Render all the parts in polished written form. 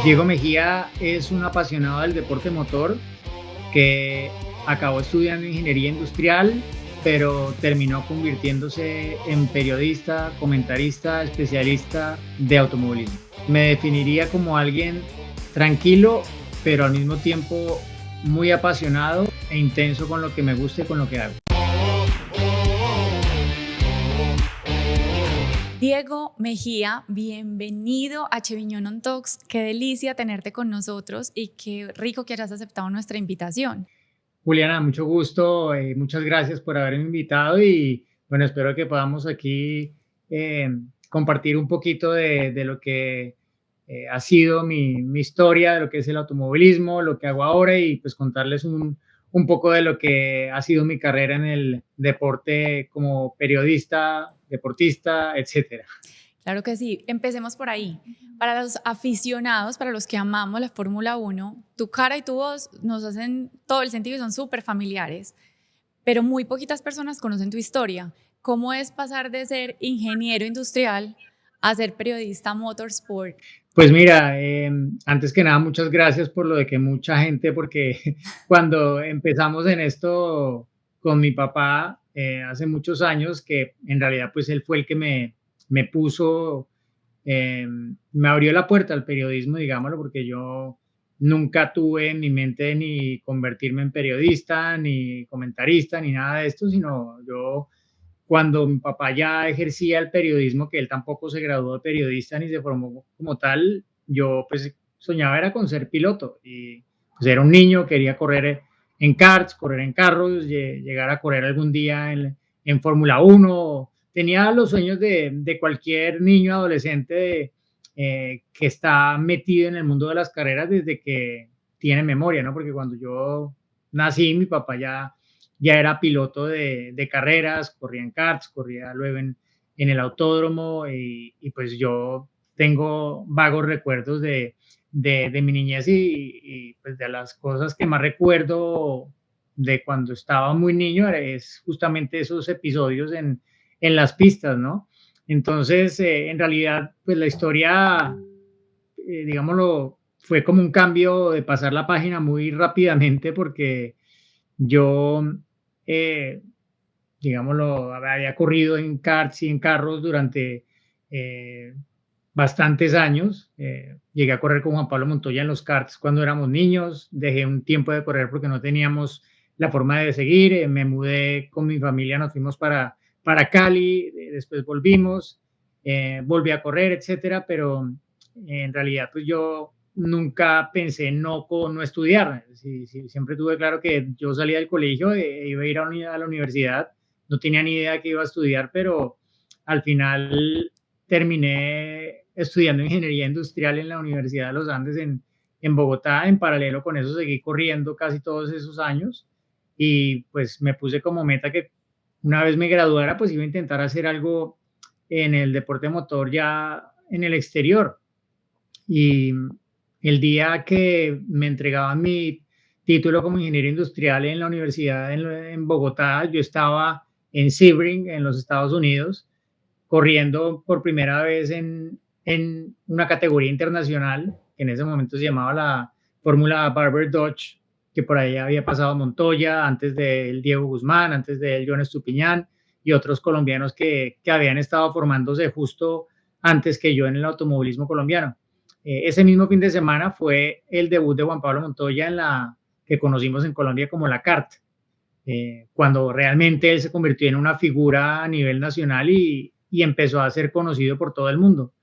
Diego Mejía es un apasionado del deporte motor que acabó estudiando ingeniería industrial, pero terminó convirtiéndose en periodista, comentarista, especialista de automovilismo. Me definiría como alguien tranquilo, pero al mismo tiempo muy apasionado e intenso con lo que me gusta y con lo que hago. Diego Mejía, bienvenido a Cheviñón on Talks. Qué delicia tenerte con nosotros y qué rico que hayas aceptado nuestra invitación. Juliana, mucho gusto, muchas gracias por haberme invitado y bueno, espero que podamos aquí eh, compartir un poquito de lo que ha sido mi historia, de lo que es el automovilismo, lo que hago ahora y pues contarles un poco de lo que ha sido mi carrera en el deporte como periodista, deportista, etcétera. Claro que sí, empecemos por ahí. Para los aficionados, para los que amamos la Fórmula Uno, tu cara y tu voz nos hacen todo el sentido y son súper familiares, pero muy poquitas personas conocen tu historia. ¿Cómo es pasar de ser ingeniero industrial a ser periodista motorsport? Pues mira, antes que nada, muchas gracias por lo de que mucha gente, porque cuando empezamos en esto con mi papá hace muchos años, que en realidad pues él fue el que me puso, me abrió la puerta al periodismo, digámoslo, porque yo nunca tuve en mi mente ni convertirme en periodista, ni comentarista, ni nada de esto, sino yo cuando mi papá ya ejercía el periodismo, que él tampoco se graduó de periodista ni se formó como tal, yo pues soñaba era con ser piloto y pues era un niño, quería correr en karts, correr en carros, llegar a correr algún día en Fórmula 1. Tenía los sueños de cualquier niño adolescente que está metido en el mundo de las carreras desde que tiene memoria, ¿no? Porque cuando yo nací, mi papá ya era piloto de carreras, corría en karts, corría luego en el autódromo y pues yo tengo vagos recuerdos de mi niñez y pues de las cosas que más recuerdo de cuando estaba muy niño es justamente esos episodios en las pistas, ¿no? Entonces, en realidad, pues la historia, digámoslo, fue como un cambio de pasar la página muy rápidamente porque yo, eh, digámoslo, había corrido en karts y en carros durante eh, bastantes años. Llegué a correr con Juan Pablo Montoya en los karts cuando éramos niños. Dejé un tiempo de correr porque no teníamos la forma de seguir. Me mudé con mi familia, nos fuimos para Cali, después volvimos, volví a correr, etcétera, pero en realidad pues yo nunca pensé en no estudiar. Sí, sí, siempre tuve claro que yo salía del colegio, iba a ir a la universidad, no tenía ni idea que iba a estudiar, pero al final terminé estudiando ingeniería industrial en la Universidad de los Andes en Bogotá. En paralelo con eso seguí corriendo casi todos esos años y pues me puse como meta que una vez me graduara pues iba a intentar hacer algo en el deporte motor ya en el exterior. Y el día que me entregaban mi título como ingeniero industrial en la universidad en Bogotá, yo estaba en Sebring, en los Estados Unidos, corriendo por primera vez en una categoría internacional, que en ese momento se llamaba la Fórmula Barber Dodge, que por ahí había pasado Montoya, antes de él Diego Guzmán, antes de él John Estupiñán y otros colombianos que habían estado formándose justo antes que yo en el automovilismo colombiano. Ese mismo fin de semana fue el debut de Juan Pablo Montoya en la que conocimos en Colombia como la CART, cuando realmente él se convirtió en una figura a nivel nacional y empezó a ser conocido por todo el mundo.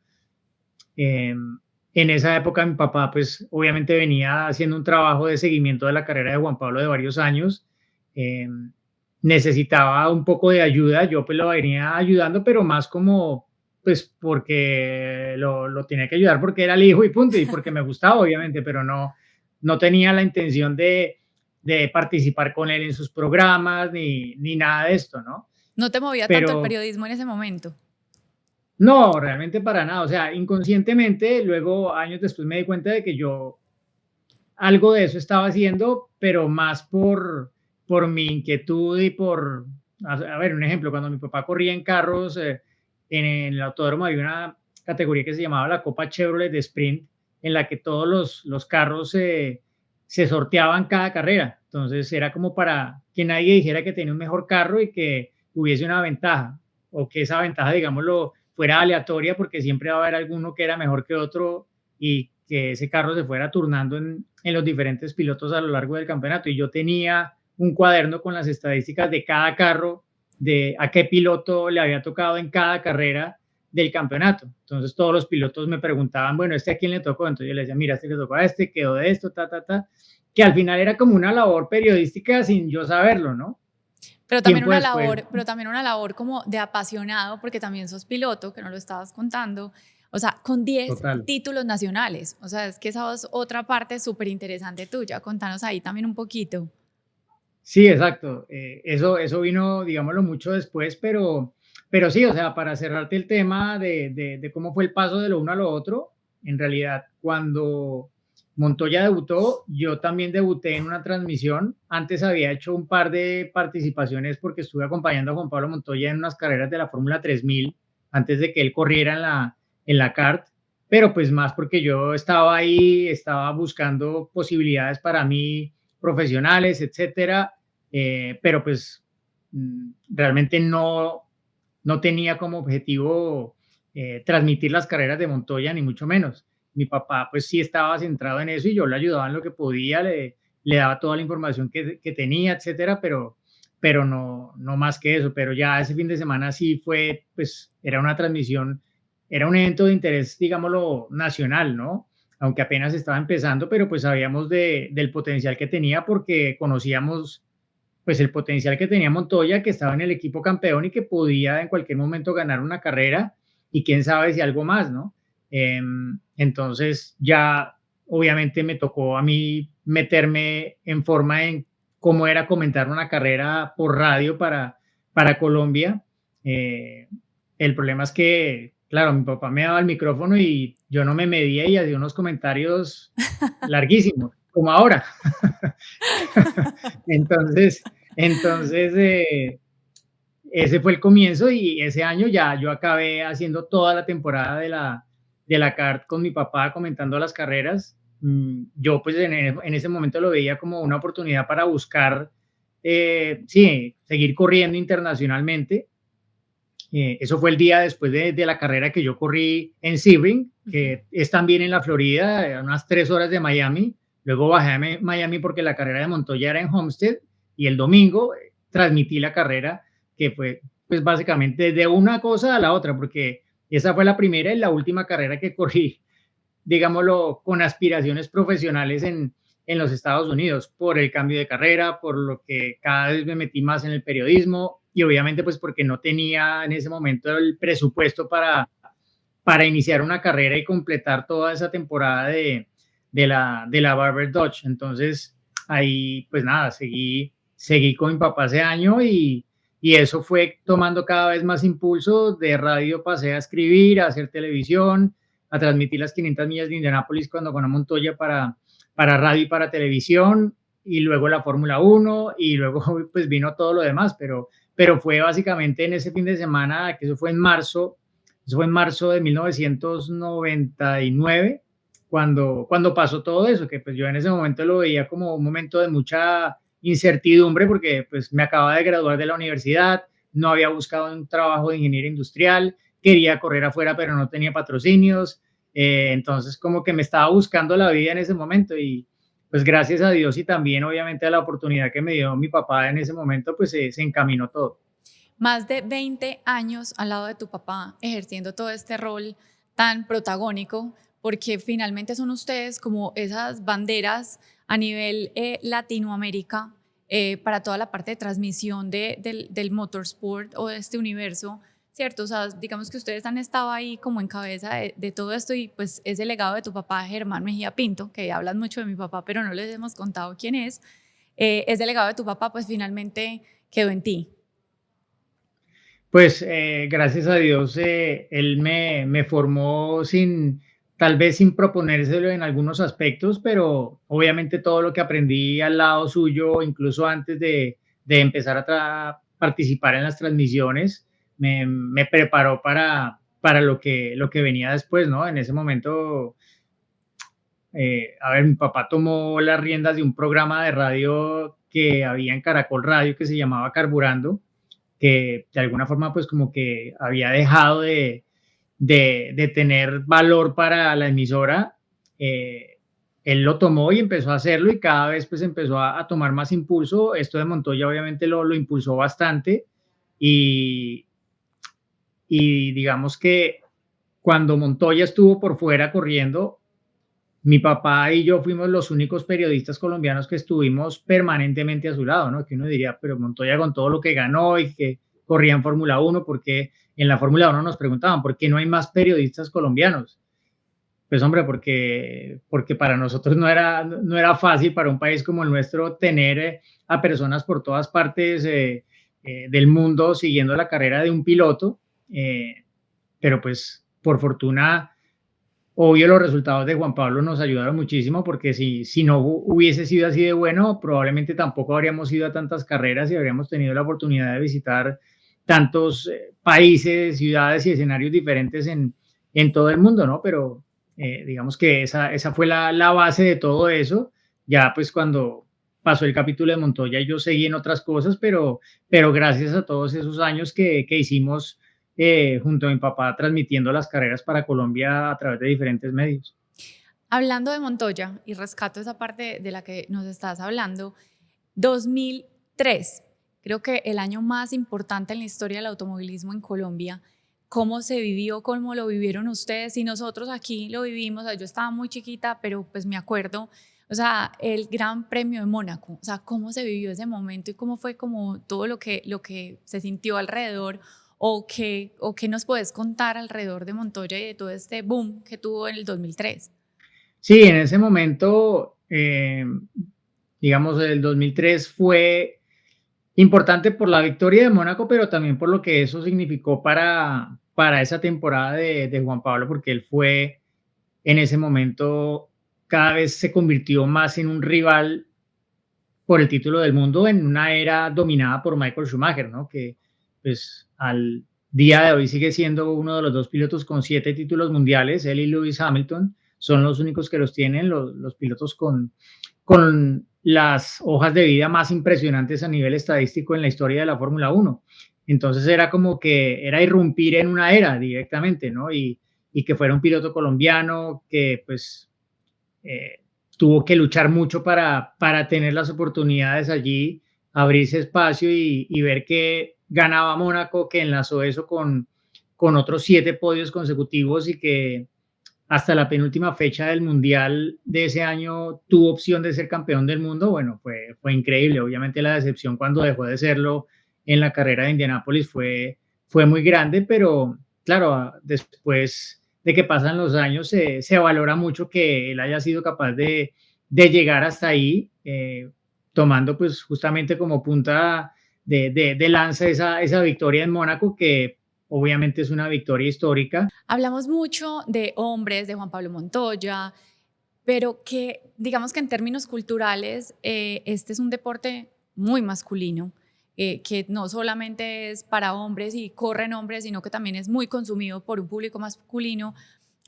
En esa época mi papá pues obviamente venía haciendo un trabajo de seguimiento de la carrera de Juan Pablo de varios años. Eh, Necesitaba un poco de ayuda, yo pues lo venía ayudando, pero más como pues porque lo tenía que ayudar porque era el hijo y punto, y porque me gustaba obviamente, pero no tenía la intención de participar con él en sus programas ni nada de esto, ¿no? ¿No te movía tanto el Pero periodismo en ese momento? no, realmente para nada. O sea, inconscientemente, luego años después me di cuenta de que yo algo de eso estaba haciendo, pero más por mi inquietud y por, a ver, un ejemplo, cuando mi papá corría en carros, en el autódromo había una categoría que se llamaba la Copa Chevrolet de Sprint, en la que todos los carros se sorteaban cada carrera. Entonces era como para que nadie dijera que tenía un mejor carro y que hubiese una ventaja, o que esa ventaja, digámoslo, fuera aleatoria, porque siempre va a haber alguno que era mejor que otro y que ese carro se fuera turnando en los diferentes pilotos a lo largo del campeonato. Y yo tenía un cuaderno con las estadísticas de cada carro, de a qué piloto le había tocado en cada carrera del campeonato. Entonces todos los pilotos me preguntaban, bueno, ¿este a quién le tocó? Entonces yo les decía, mira, este le tocó a este, quedó de esto, que al final era como una labor periodística sin yo saberlo, ¿no? Tiempo después. Pero también una labor como de apasionado, porque también sos piloto, que no lo estabas contando, o sea, con 10 Total. títulos nacionales, o sea, es que esa es otra parte súper interesante tuya, contanos ahí también un poquito. Sí, exacto. Eso vino, digámoslo, mucho después, pero sí, o sea, para cerrarte el tema de cómo fue el paso de lo uno a lo otro, en realidad, cuando Montoya debutó, yo también debuté en una transmisión. Antes había hecho un par de participaciones porque estuve acompañando a Juan Pablo Montoya en unas carreras de la Fórmula 3000 antes de que él corriera en la kart, pero pues más porque yo estaba ahí, estaba buscando posibilidades para mí profesionales, etcétera, pero pues realmente no tenía como objetivo transmitir las carreras de Montoya, ni mucho menos. Mi papá pues sí estaba centrado en eso y yo le ayudaba en lo que podía, le daba toda la información que tenía, etcétera, pero no más que eso. Pero ya ese fin de semana sí fue, pues era una transmisión, era un evento de interés, digámoslo, nacional, ¿no? Aunque apenas estaba empezando, pero pues sabíamos del potencial que tenía porque conocíamos pues el potencial que tenía Montoya, que estaba en el equipo campeón y que podía en cualquier momento ganar una carrera y quién sabe si algo más, ¿no? Entonces ya obviamente me tocó a mí meterme en forma en cómo era comentar una carrera por radio para Colombia. Eh, el problema es que, claro, mi papá me daba el micrófono y yo no me medía y hacía unos comentarios larguísimos, como ahora. Entonces, ese fue el comienzo y ese año ya yo acabé haciendo toda la temporada de la kart con mi papá comentando las carreras. Yo pues en ese momento lo veía como una oportunidad para buscar, sí, seguir corriendo internacionalmente. Eso fue el día después de la carrera que yo corrí en Sebring, que es también en la Florida, a unas 3 horas de Miami. Luego bajé a Miami porque la carrera de Montoya era en Homestead y el domingo transmití la carrera, que fue pues básicamente de una cosa a la otra, porque esa fue la primera y la última carrera que corrí, digámoslo, con aspiraciones profesionales en los Estados Unidos, por el cambio de carrera, por lo que cada vez me metí más en el periodismo y obviamente pues porque no tenía en ese momento el presupuesto para iniciar una carrera y completar toda esa temporada de la Barber Dodge. Entonces ahí pues nada, seguí con mi papá ese año y eso fue tomando cada vez más impulso. De radio pasé a escribir, a hacer televisión, a transmitir las 500 millas de Indianápolis cuando ganó Montoya para radio y para televisión, y luego la Fórmula 1 y luego pues vino todo lo demás, pero fue básicamente en ese fin de semana, que eso fue en marzo de 1999, cuando pasó todo eso, que pues yo en ese momento lo veía como un momento de mucha incertidumbre porque pues me acababa de graduar de la universidad, no había buscado un trabajo de ingeniero industrial, quería correr afuera pero no tenía patrocinios, entonces como que me estaba buscando la vida en ese momento y pues gracias a Dios y también obviamente a la oportunidad que me dio mi papá en ese momento, pues se encaminó todo. Más de 20 años al lado de tu papá ejerciendo todo este rol tan protagónico, porque finalmente son ustedes como esas banderas a nivel Latinoamérica para toda la parte de transmisión del motorsport o de este universo, ¿cierto? O sea, digamos que ustedes han estado ahí como en cabeza de todo esto y pues es el legado de tu papá Germán Mejía Pinto, que hablan mucho de mi papá, pero no les hemos contado quién es el legado de tu papá, pues finalmente quedó en ti. Pues gracias a Dios, él me formó tal vez sin proponérselo en algunos aspectos, pero obviamente todo lo que aprendí al lado suyo, incluso antes de empezar a participar en las transmisiones, me preparó para lo que venía después, ¿no? En ese momento A ver, mi papá tomó las riendas de un programa de radio que había en Caracol Radio que se llamaba Carburando, que de alguna forma pues como que había dejado de tener valor para la emisora. Él lo tomó y empezó a hacerlo y cada vez pues empezó a tomar más impulso. Esto de Montoya obviamente lo impulsó bastante y, y digamos que cuando Montoya estuvo por fuera corriendo, mi papá y yo fuimos los únicos periodistas colombianos que estuvimos permanentemente a su lado, ¿no? Que uno diría, pero Montoya con todo lo que ganó y que corría en Fórmula Uno, porque en la Fórmula Uno nos preguntaban, ¿por qué no hay más periodistas colombianos? Pues hombre, porque para nosotros no era fácil para un país como el nuestro tener a personas por todas partes del mundo siguiendo la carrera de un piloto, pero pues por fortuna, obvio los resultados de Juan Pablo nos ayudaron muchísimo porque si no hubiese sido así de bueno, probablemente tampoco habríamos ido a tantas carreras y habríamos tenido la oportunidad de visitar tantos países, ciudades y escenarios diferentes en todo el mundo, ¿no? Pero digamos que esa fue la base de todo eso. Ya pues cuando pasó el capítulo de Montoya yo seguí en otras cosas, pero gracias a todos esos años que hicimos junto a mi papá transmitiendo las carreras para Colombia a través de diferentes medios. Hablando de Montoya, y rescato esa parte de la que nos estás hablando, 2003, creo que el año más importante en la historia del automovilismo en Colombia. ¿Cómo se vivió? ¿Cómo lo vivieron ustedes? Y nosotros aquí lo vivimos, o sea, yo estaba muy chiquita, pero pues me acuerdo, o sea, el Gran Premio de Mónaco, o sea, cómo se vivió ese momento y cómo fue como todo lo que se sintió alrededor, o qué nos puedes contar alrededor de Montoya y de todo este boom que tuvo en el 2003. Sí, en ese momento, digamos, el 2003 fue importante por la victoria de Mónaco, pero también por lo que eso significó para esa temporada de Juan Pablo, porque él fue en ese momento, cada vez se convirtió más en un rival por el título del mundo en una era dominada por Michael Schumacher, ¿no? Que pues al día de hoy sigue siendo uno de los dos pilotos con 7 títulos mundiales. Él y Lewis Hamilton son los únicos que los tienen, los pilotos con las hojas de vida más impresionantes a nivel estadístico en la historia de la Fórmula Uno. Entonces era como que era irrumpir en una era directamente, ¿no? Y que fuera un piloto colombiano que pues eh, tuvo que luchar mucho para tener las oportunidades allí, abrirse espacio y ver que ganaba Mónaco, que enlazó eso con otros 7 podios consecutivos y que hasta la penúltima fecha del Mundial de ese año tuvo opción de ser campeón del mundo. Bueno, fue increíble. Obviamente la decepción cuando dejó de serlo en la carrera de Indianápolis fue muy grande, pero claro, después de que pasan los años se valora mucho que él haya sido capaz de llegar hasta ahí, tomando pues justamente como punta de lanza esa victoria en Mónaco, que obviamente es una victoria histórica. Hablamos mucho de hombres, de Juan Pablo Montoya, pero que digamos que en términos culturales este es un deporte muy masculino, que no solamente es para hombres y corren hombres, sino que también es muy consumido por un público masculino.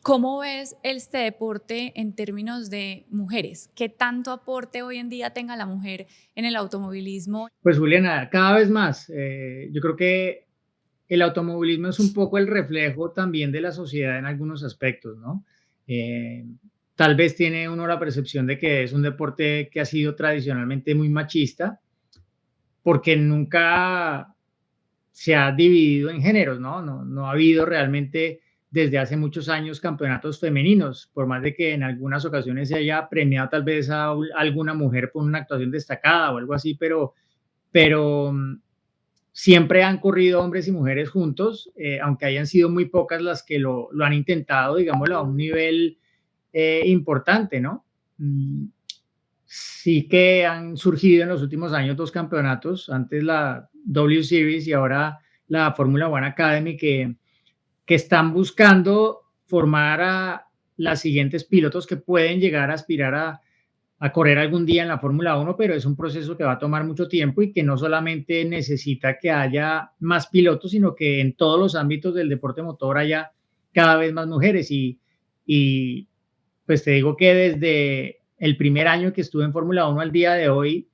¿Cómo ves este deporte en términos de mujeres? ¿Qué tanto aporte hoy en día tenga la mujer en el automovilismo? Pues Juliana, cada vez más, yo creo que el automovilismo es un poco el reflejo también de la sociedad en algunos aspectos, ¿no? Eh, Tal vez tiene uno la percepción de que es un deporte que ha sido tradicionalmente muy machista, porque nunca se ha dividido en géneros, ¿no? No ha habido realmente desde hace muchos años campeonatos femeninos, por más de que en algunas ocasiones se haya premiado tal vez a alguna mujer por una actuación destacada o algo así, pero siempre han corrido hombres y mujeres juntos, aunque hayan sido muy pocas las que lo han intentado, digámoslo, a un nivel importante, ¿no? Sí que han surgido en los últimos años dos campeonatos, antes la W Series y ahora la Fórmula One Academy, que están buscando formar a las siguientes pilotos que pueden llegar a aspirar a correr algún día en la Fórmula Uno, pero es un proceso que va a tomar mucho tiempo y que no solamente necesita que haya más pilotos, sino que en todos los ámbitos del deporte motor haya cada vez más mujeres y pues te digo que desde el primer año que estuve en Fórmula Uno al día de hoy,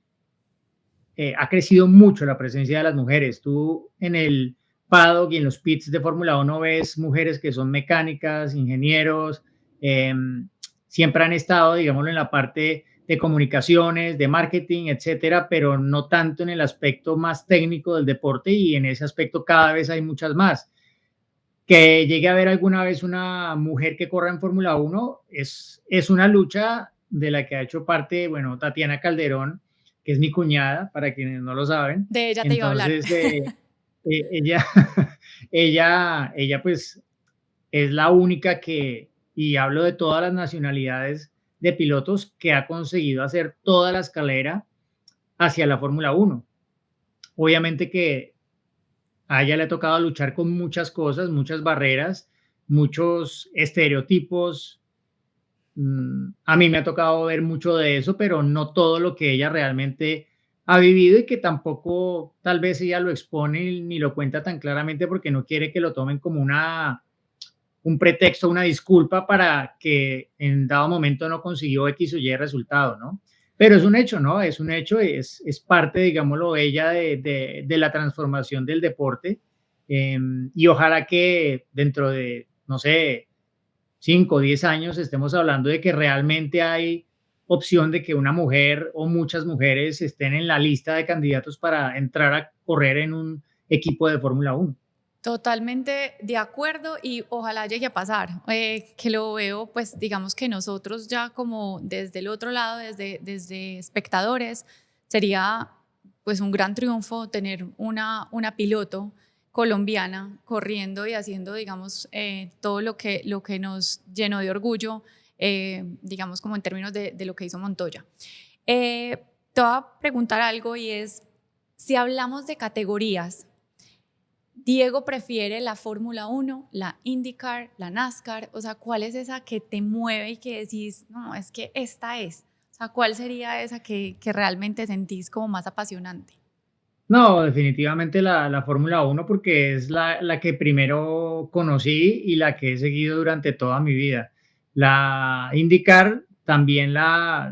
ha crecido mucho la presencia de las mujeres. Tú en el paddock y en los pits de Fórmula Uno ves mujeres que son mecánicas, ingenieros, eh, siempre han estado, digámoslo, en la parte de comunicaciones, de marketing, etcétera, pero no tanto en el aspecto más técnico del deporte, y en ese aspecto cada vez hay muchas más. Que llegue a ver alguna vez una mujer que corra en Fórmula Uno es una lucha de la que ha hecho parte, bueno, Tatiana Calderón, que es mi cuñada, para quienes no lo saben. De ella te iba a hablar. Entonces, ella, ella pues es la única que, y hablo de todas las nacionalidades de pilotos, que ha conseguido hacer toda la escalera hacia la Fórmula Uno. Obviamente que a ella le ha tocado luchar con muchas cosas, muchas barreras, muchos estereotipos. A mí me ha tocado ver mucho de eso, pero no todo lo que ella realmente ha vivido, y que tampoco tal vez ella lo expone ni lo cuenta tan claramente porque no quiere que lo tomen como un pretexto, una disculpa para que en dado momento no consiguió X o Y resultado, ¿no? Pero es un hecho, ¿no? Es un hecho, es parte, digámoslo, ella de la transformación del deporte. Y ojalá que dentro de, no sé, 5 o 10 años estemos hablando de que realmente hay opción de que una mujer o muchas mujeres estén en la lista de candidatos para entrar a correr en un equipo de Fórmula Uno. Totalmente de acuerdo y ojalá llegue a pasar, que lo veo, pues digamos que nosotros ya como desde el otro lado, desde espectadores, sería pues un gran triunfo tener una piloto colombiana corriendo y haciendo, digamos, todo lo que nos llenó de orgullo, digamos, como en términos de lo que hizo Montoya. Te voy a preguntar algo y es, si hablamos de categorías, Diego prefiere la Fórmula Uno, la IndyCar, la NASCAR, o sea, ¿cuál es esa que te mueve y que decís, no, es que esta es? O sea, ¿cuál sería esa que realmente sentís como más apasionante? No, definitivamente la Fórmula Uno, porque es la que primero conocí y la que he seguido durante toda mi vida. La IndyCar también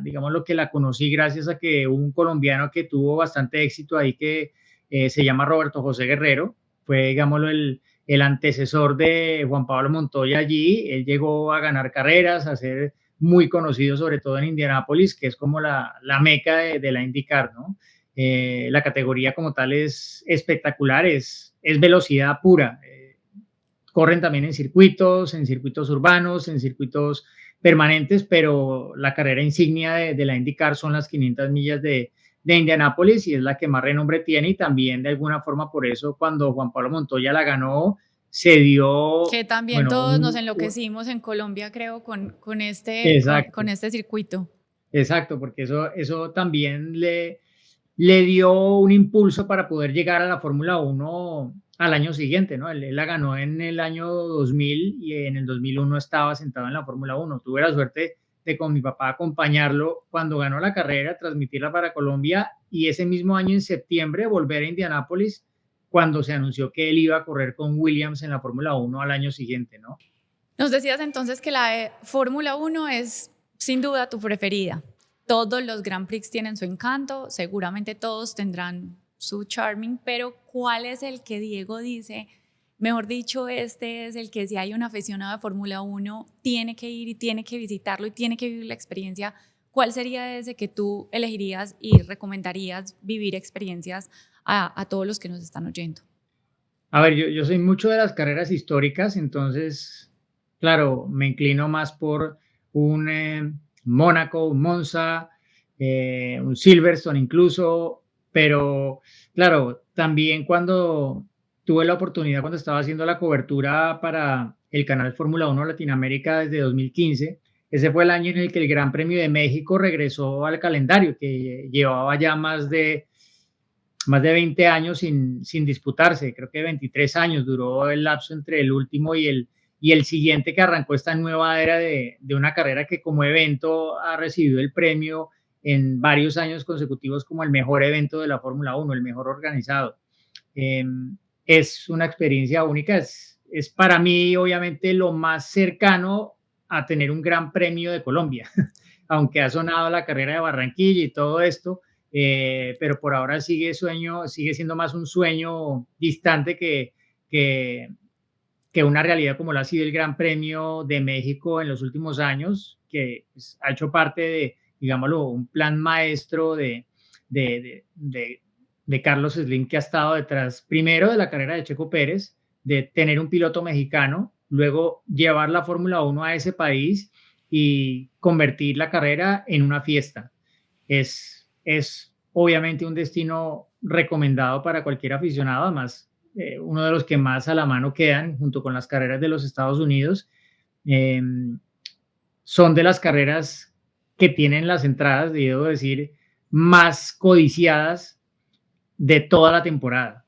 digamos lo que la conocí gracias a que hubo un colombiano que tuvo bastante éxito ahí, que se llama Roberto José Guerrero. Fue, digámoslo, el antecesor de Juan Pablo Montoya allí. Él llegó a ganar carreras, a ser muy conocido, sobre todo en Indianápolis, que es como la meca de la IndyCar, ¿no? La categoría como tal es espectacular, es velocidad pura. Corren también en circuitos urbanos, en circuitos permanentes, pero la carrera insignia de la IndyCar son las 500 millas de Indianápolis, y es la que más renombre tiene, y también de alguna forma por eso cuando Juan Pablo Montoya la ganó, se dio, Que también bueno, todos nos enloquecimos en Colombia, creo, con exacto, este circuito. exacto, porque eso también le dio un impulso para poder llegar a la Fórmula Uno al año siguiente, ¿no? Él la ganó en el año 2000 y en el 2001 estaba sentado en la Fórmula Uno. Tuve la suerte de con mi papá acompañarlo cuando ganó la carrera, transmitirla para Colombia, y ese mismo año en septiembre volver a Indianápolis cuando se anunció que él iba a correr con Williams en la Fórmula Uno al año siguiente, ¿no? Nos decías entonces que la Fórmula Uno es sin duda tu preferida. Todos los Grand Prix tienen su encanto, seguramente todos tendrán su charming, pero ¿cuál es el que Diego dice? Mejor dicho, este es el que si hay un aficionado de Fórmula Uno tiene que ir y tiene que visitarlo y tiene que vivir la experiencia. ¿Cuál sería ese que tú elegirías y recomendarías vivir experiencias a todos los que nos están oyendo? A ver, yo soy mucho de las carreras históricas, entonces, claro, me inclino más por un Mónaco, un Monza, un Silverstone incluso, pero claro, también cuando tuve la oportunidad, cuando estaba haciendo la cobertura para el canal Fórmula Uno Latinoamérica desde 2015, ese fue el año en el que el Gran Premio de México regresó al calendario, que llevaba ya más de 20 años sin disputarse. Creo que 23 años duró el lapso entre el último y el siguiente, que arrancó esta nueva era de una carrera que como evento ha recibido el premio en varios años consecutivos como el mejor evento de la Fórmula Uno, el mejor organizado. Eh, es una experiencia única, es para mí obviamente lo más cercano a tener un gran premio de Colombia, aunque ha sonado la carrera de Barranquilla y todo esto, pero por ahora sigue siendo más un sueño distante que, que una realidad como lo ha sido el Gran Premio de México en los últimos años, que pues, ha hecho parte de, digámoslo, un plan maestro de, de, de Carlos Slim, que ha estado detrás primero de la carrera de Checo Pérez, de tener un piloto mexicano, luego llevar la Fórmula 1 a ese país y convertir la carrera en una fiesta. Es obviamente un destino recomendado para cualquier aficionado, además uno de los que más a la mano quedan junto con las carreras de los Estados Unidos. Eh, Son de las carreras que tienen las entradas, debo decir, más codiciadas de toda la temporada.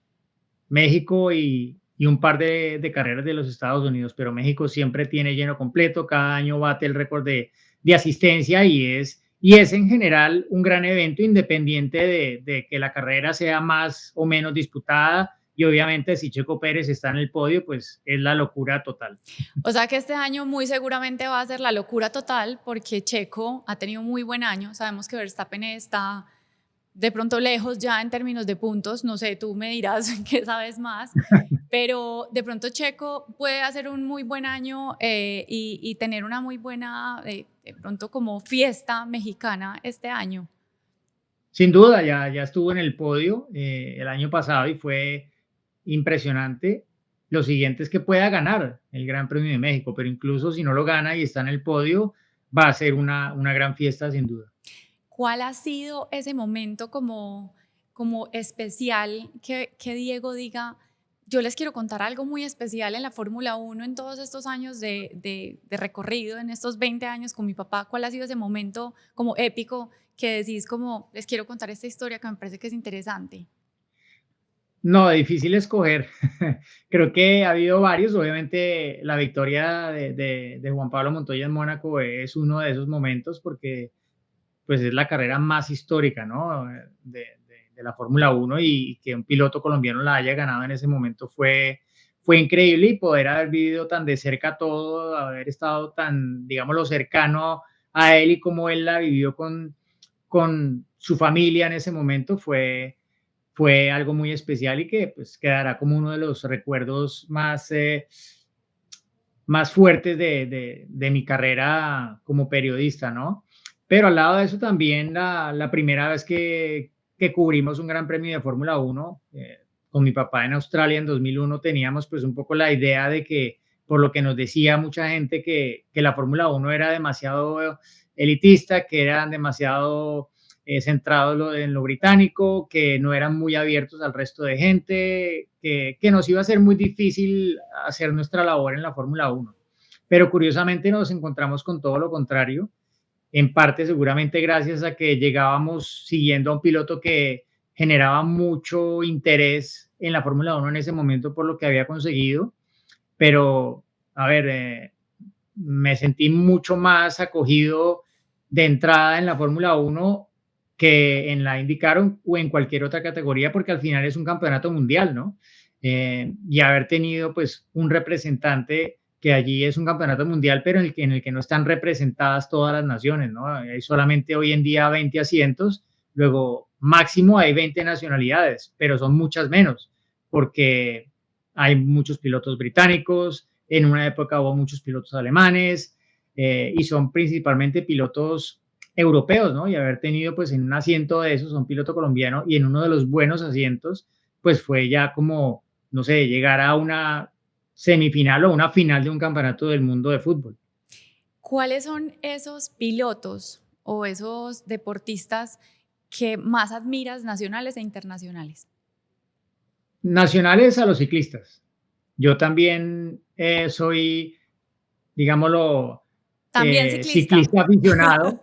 México y un par de carreras de los Estados Unidos, pero México siempre tiene lleno completo, cada año bate el récord de asistencia y es en general un gran evento independiente de que la carrera sea más o menos disputada y obviamente si Checo Pérez está en el podio, pues es la locura total. O sea que este año muy seguramente va a ser la locura total porque Checo ha tenido un muy buen año. Sabemos que Verstappen está de pronto lejos ya en términos de puntos, no sé, tú me dirás qué sabes más, pero de pronto Checo puede hacer un muy buen año y tener una muy buena, de pronto como fiesta mexicana este año. Sin duda, ya estuvo en el podio el año pasado y fue impresionante. Lo siguiente es que pueda ganar el Gran Premio de México, pero incluso si no lo gana y está en el podio, va a ser una gran fiesta sin duda. ¿Cuál ha sido ese momento como especial que Diego diga, yo les quiero contar algo muy especial en la Fórmula 1 en todos estos años de recorrido, en estos 20 años con mi papá? ¿Cuál ha sido ese momento como épico que decís como, les quiero contar esta historia que me parece que es interesante? No, difícil escoger. Creo que ha habido varios. Obviamente la victoria de Juan Pablo Montoya en Mónaco es uno de esos momentos porque pues es la carrera más histórica, ¿no? De la Fórmula 1 y que un piloto colombiano la haya ganado en ese momento fue increíble y poder haber vivido tan de cerca todo, haber estado tan, digámoslo, cercano a él y cómo él la vivió con su familia en ese momento fue algo muy especial y que pues quedará como uno de los recuerdos más fuertes de mi carrera como periodista, ¿no? Pero al lado de eso también la primera vez que cubrimos un gran premio de Fórmula 1 con mi papá en Australia en 2001 teníamos pues un poco la idea de que, por lo que nos decía mucha gente, que la Fórmula 1 era demasiado elitista, que eran demasiado centrados en lo británico, que no eran muy abiertos al resto de gente, que nos iba a ser muy difícil hacer nuestra labor en la Fórmula 1. Pero curiosamente nos encontramos con todo lo contrario, en parte seguramente gracias a que llegábamos siguiendo a un piloto que generaba mucho interés en la Fórmula 1 en ese momento por lo que había conseguido, pero a ver, me sentí mucho más acogido de entrada en la Fórmula 1 que en la IndyCar o en cualquier otra categoría, porque al final es un campeonato mundial, ¿no? Y haber tenido pues un representante que allí es un campeonato mundial, pero en el que no están representadas todas las naciones, ¿no? Hay solamente hoy en día 20 asientos, luego máximo hay 20 nacionalidades, pero son muchas menos, porque hay muchos pilotos británicos, en una época hubo muchos pilotos alemanes y son principalmente pilotos europeos, ¿no? Y haber tenido pues en un asiento de esos, un piloto colombiano y en uno de los buenos asientos, pues fue ya como, no sé, llegar a una semifinal o una final de un campeonato del mundo de fútbol. ¿Cuáles son esos pilotos o esos deportistas que más admiras nacionales e internacionales? Nacionales a los ciclistas. Yo también soy, digámoslo, También ciclista. ciclista aficionado.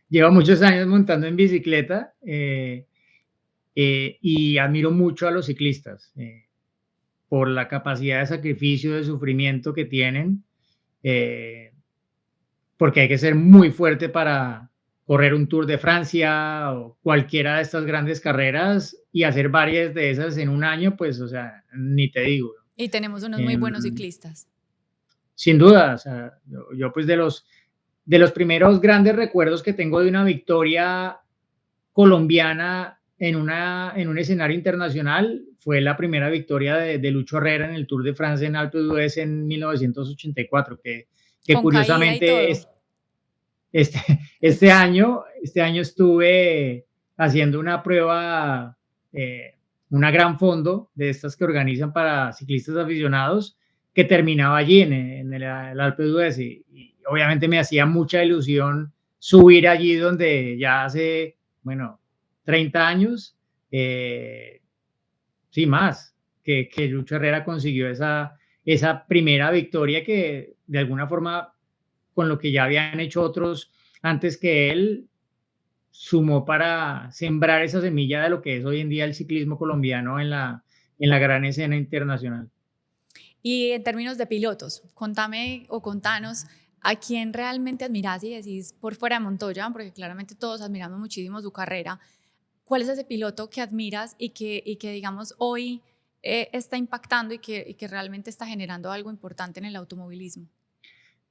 Llevo muchos años montando en bicicleta y admiro mucho a los ciclistas por la capacidad de sacrificio, de sufrimiento que tienen, eh, porque hay que ser muy fuerte para correr un Tour de Francia o cualquiera de estas grandes carreras y hacer varias de esas en un año, pues, o sea, ni te digo. Y tenemos unos muy Eh, buenos ciclistas. sin duda, o sea, yo pues de los primeros grandes recuerdos que tengo de una victoria colombiana en un escenario internacional fue la primera victoria de Lucho Herrera en el Tour de Francia en Alpe d'Huez en 1984, que Con caída y curiosamente todo. este, este año estuve haciendo una prueba, una gran fondo de estas que organizan para ciclistas aficionados, que terminaba allí en el Alpe d'Huez y obviamente me hacía mucha ilusión subir allí donde ya hace, bueno, 30 años, eh, sí, más, que Lucho Herrera consiguió esa primera victoria que de alguna forma con lo que ya habían hecho otros antes que él, sumó para sembrar esa semilla de lo que es hoy en día el ciclismo colombiano en la gran escena internacional. Y en términos de pilotos, contame o contanos a quién realmente admirás y decís por fuera de Montoya, porque claramente todos admiramos muchísimo su carrera. ¿Cuál es ese piloto que admiras y que digamos, hoy está impactando y que realmente está generando algo importante en el automovilismo?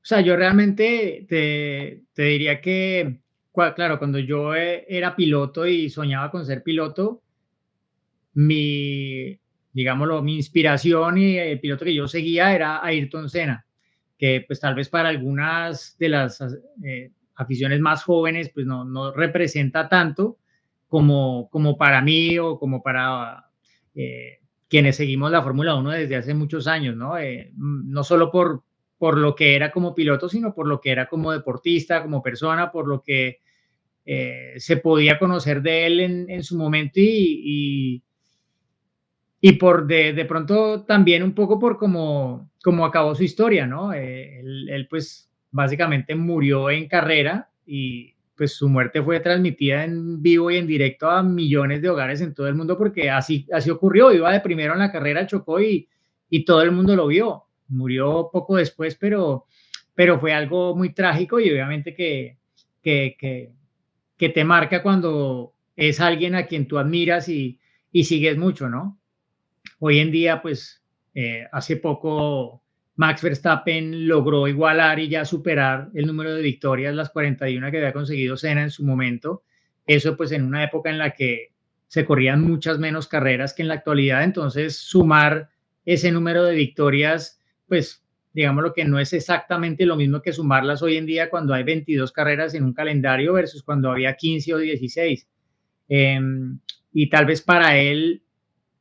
O sea, yo realmente te diría que, claro, cuando yo era piloto y soñaba con ser piloto, mi, digámoslo, mi inspiración y el piloto que yo seguía era Ayrton Senna, que pues tal vez para algunas de las aficiones más jóvenes pues no representa tanto como para mí o como para quienes seguimos la Fórmula Uno desde hace muchos años, ¿no? No solo por lo que era como piloto, sino por lo que era como deportista, como persona, por lo que se podía conocer de él en su momento y por de pronto también un poco por cómo acabó su historia, ¿no? Él, pues básicamente murió en carrera y pues su muerte fue transmitida en vivo y en directo a millones de hogares en todo el mundo porque así ocurrió, iba de primero en la carrera, chocó y todo el mundo lo vio. Murió poco después, pero fue algo muy trágico y obviamente que, que, que te marca cuando es alguien a quien tú admiras y sigues mucho, ¿no? Hoy en día, pues, hace poco Max Verstappen logró igualar y ya superar el número de victorias, las 41 que había conseguido Senna en su momento. Eso, pues, en una época en la que se corrían muchas menos carreras que en la actualidad. Entonces, sumar ese número de victorias, pues, digamos lo que no es exactamente lo mismo que sumarlas hoy en día cuando hay 22 carreras en un calendario versus cuando había 15 o 16. Y tal vez para él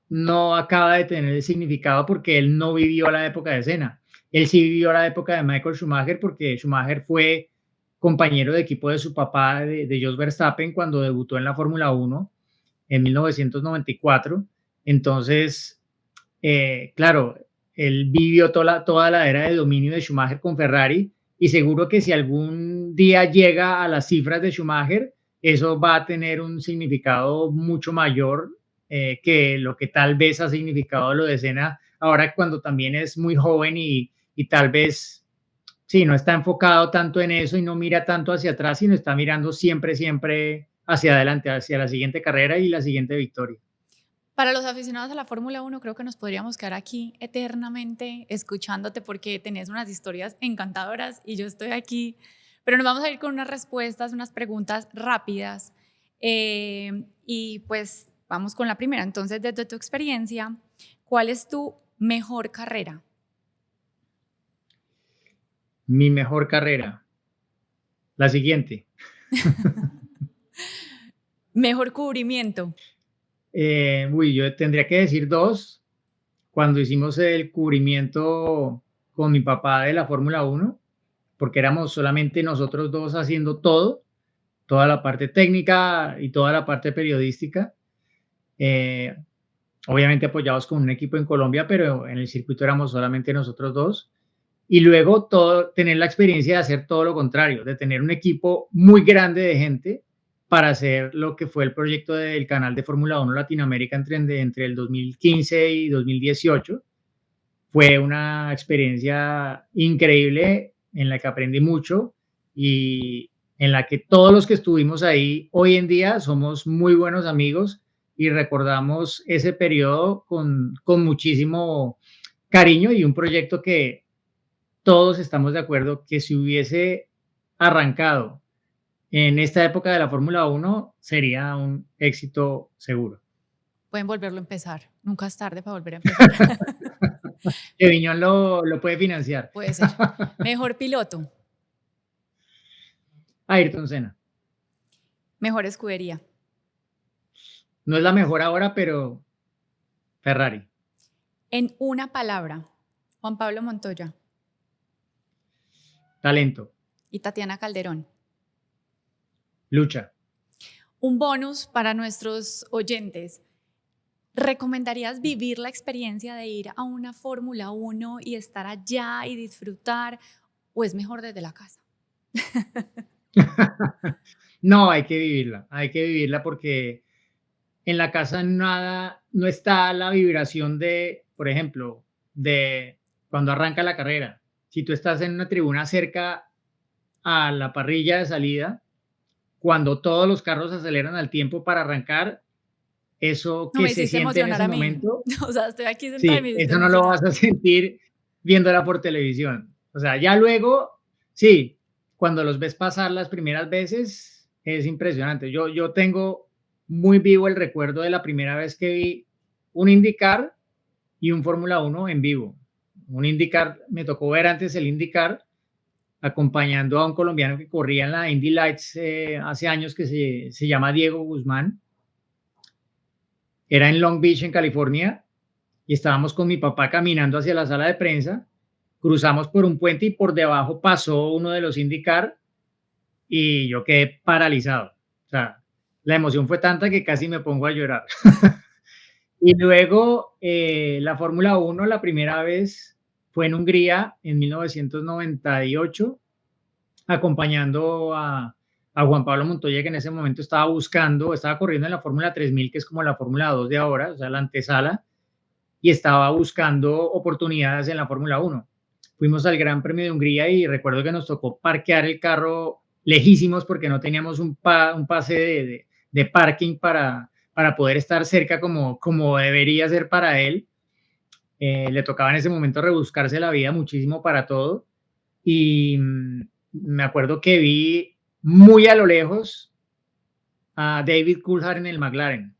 no acaba de tener el significado porque él no vivió la época de Senna. Él sí vivió la época de Michael Schumacher porque Schumacher fue compañero de equipo de su papá, de Jos Verstappen, cuando debutó en la Fórmula Uno en 1994. Entonces, claro, él vivió toda la era de dominio de Schumacher con Ferrari y seguro que si algún día llega a las cifras de Schumacher, eso va a tener un significado mucho mayor que lo que tal vez ha significado lo de Senna ahora cuando también es muy joven y tal vez, sí, no está enfocado tanto en eso y no mira tanto hacia atrás, sino está mirando siempre, siempre hacia adelante, hacia la siguiente carrera y la siguiente victoria. Para los aficionados a la Fórmula Uno, creo que nos podríamos quedar aquí eternamente escuchándote porque tenés unas historias encantadoras y yo estoy aquí, pero nos vamos a ir con unas respuestas, unas preguntas rápidas y pues vamos con la primera. Entonces, desde tu experiencia, ¿cuál es tu mejor carrera? Mi mejor carrera, la siguiente. Mejor cubrimiento. Yo tendría que decir dos. Cuando hicimos el cubrimiento con mi papá de la Fórmula Uno, porque éramos solamente nosotros dos haciendo todo, toda la parte técnica y toda la parte periodística. Eh, Obviamente apoyados con un equipo en Colombia, pero en el circuito éramos solamente nosotros dos. Y luego tener la experiencia de hacer todo lo contrario, de tener un equipo muy grande de gente para hacer lo que fue el proyecto del canal de Fórmula Uno Latinoamérica entre el 2015 y 2018. Fue una experiencia increíble en la que aprendí mucho y en la que todos los que estuvimos ahí hoy en día somos muy buenos amigos y recordamos ese periodo con muchísimo cariño y un proyecto todos estamos de acuerdo que si hubiese arrancado en esta época de la Fórmula Uno sería un éxito seguro. Pueden volverlo a empezar. Nunca es tarde para volver a empezar. Que Viñón lo puede financiar. Puede ser. Mejor piloto, Ayrton Senna. mejor escudería. No es la mejor ahora, pero Ferrari. En una palabra, Juan Pablo Montoya Talento. y Tatiana Calderón. Lucha. Un bonus para nuestros oyentes. ¿Recomendarías vivir la experiencia de ir a una Fórmula 1 y estar allá y disfrutar? ¿O es mejor desde la casa? No, hay que vivirla porque en la casa nada, no está la vibración de, por ejemplo, de cuando arranca la carrera. Si tú estás en una tribuna cerca a la parrilla de salida, cuando todos los carros aceleran al tiempo para arrancar, eso No que me se hiciste siente en emocionar ese a mí. momento, O sea, estoy aquí sentada y me sí, hiciste eso no lo emocionar. vas a sentir viéndola por televisión. O sea, ya luego, sí, cuando los ves pasar las primeras veces, es impresionante. Yo tengo muy vivo el recuerdo de la primera vez que vi un IndyCar y un Fórmula Uno en vivo. Un IndyCar, me tocó ver antes el IndyCar acompañando a un colombiano que corría en la Indy Lights hace años que se llama Diego Guzmán. Era en Long Beach, en California, y estábamos con mi papá caminando hacia la sala de prensa, cruzamos por un puente y por debajo pasó uno de los IndyCar y yo quedé paralizado. O sea, la emoción fue tanta que casi me pongo a llorar. Y luego la Fórmula Uno, la primera vez fue en Hungría en 1998, acompañando a Juan Pablo Montoya, que en ese momento estaba corriendo en la Fórmula 3000, que es como la Fórmula 2 de ahora, o sea, la antesala, y estaba buscando oportunidades en la Fórmula 1. Fuimos al Gran Premio de Hungría y recuerdo que nos tocó parquear el carro lejísimos porque no teníamos un pase de parking para poder estar cerca como debería ser para él. Le tocaba en ese momento rebuscarse la vida muchísimo para todo. Y me acuerdo que vi muy a lo lejos a David Coulthard en el McLaren,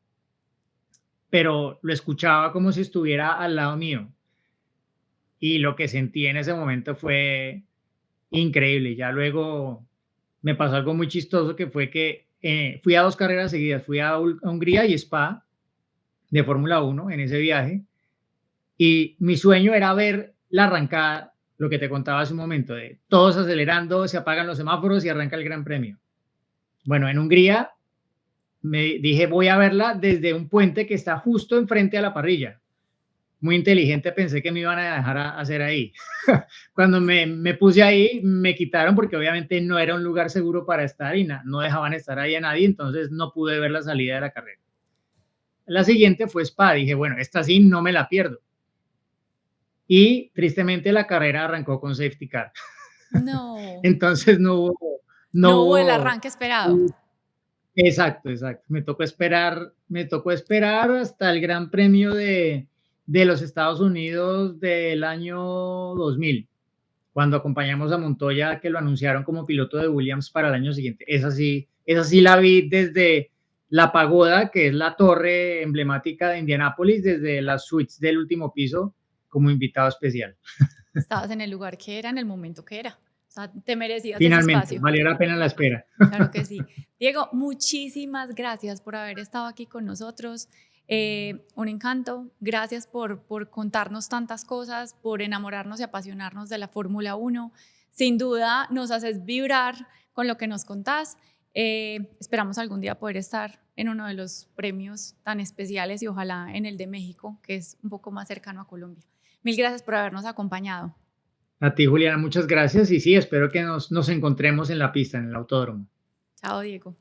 pero lo escuchaba como si estuviera al lado mío. Y lo que sentí en ese momento fue increíble. Ya luego me pasó algo muy chistoso que fue que fui a dos carreras seguidas, fui a Hungría y Spa de Fórmula 1 en ese viaje y mi sueño era ver la arrancada, lo que te contaba hace un momento, de todos acelerando, se apagan los semáforos y arranca el Gran Premio. Bueno, en Hungría me dije voy a verla desde un puente que está justo enfrente a la parrilla. Muy inteligente, pensé que me iban a dejar hacer ahí. Cuando me puse ahí, me quitaron porque obviamente no era un lugar seguro para estar y no dejaban estar ahí a nadie, entonces no pude ver la salida de la carrera. La siguiente fue Spa, dije, bueno, esta sí no me la pierdo. Y tristemente la carrera arrancó con safety car. No, Entonces no hubo, no no hubo el hubo, arranque esperado. exacto, exacto. Me tocó esperar hasta el Gran Premio de los Estados Unidos del año 2000, cuando acompañamos a Montoya, que lo anunciaron como piloto de Williams para el año siguiente. Esa sí la vi desde la pagoda, que es la torre emblemática de Indianápolis, desde las suites del último piso, como invitado especial. Estabas en el lugar que era, en el momento que era. O sea, te merecías ese Finalmente, espacio. valió la pena la espera. Claro que sí. Diego, muchísimas gracias por haber estado aquí con nosotros. Un encanto. Gracias por contarnos tantas cosas, por enamorarnos y apasionarnos de la Fórmula 1. Sin duda nos haces vibrar con lo que nos contás. Esperamos algún día poder estar en uno de los premios tan especiales y ojalá en el de México, que es un poco más cercano a Colombia. Mil gracias por habernos acompañado. A ti, Juliana, muchas gracias y sí, espero que nos encontremos en la pista, en el autódromo. Chao, Diego.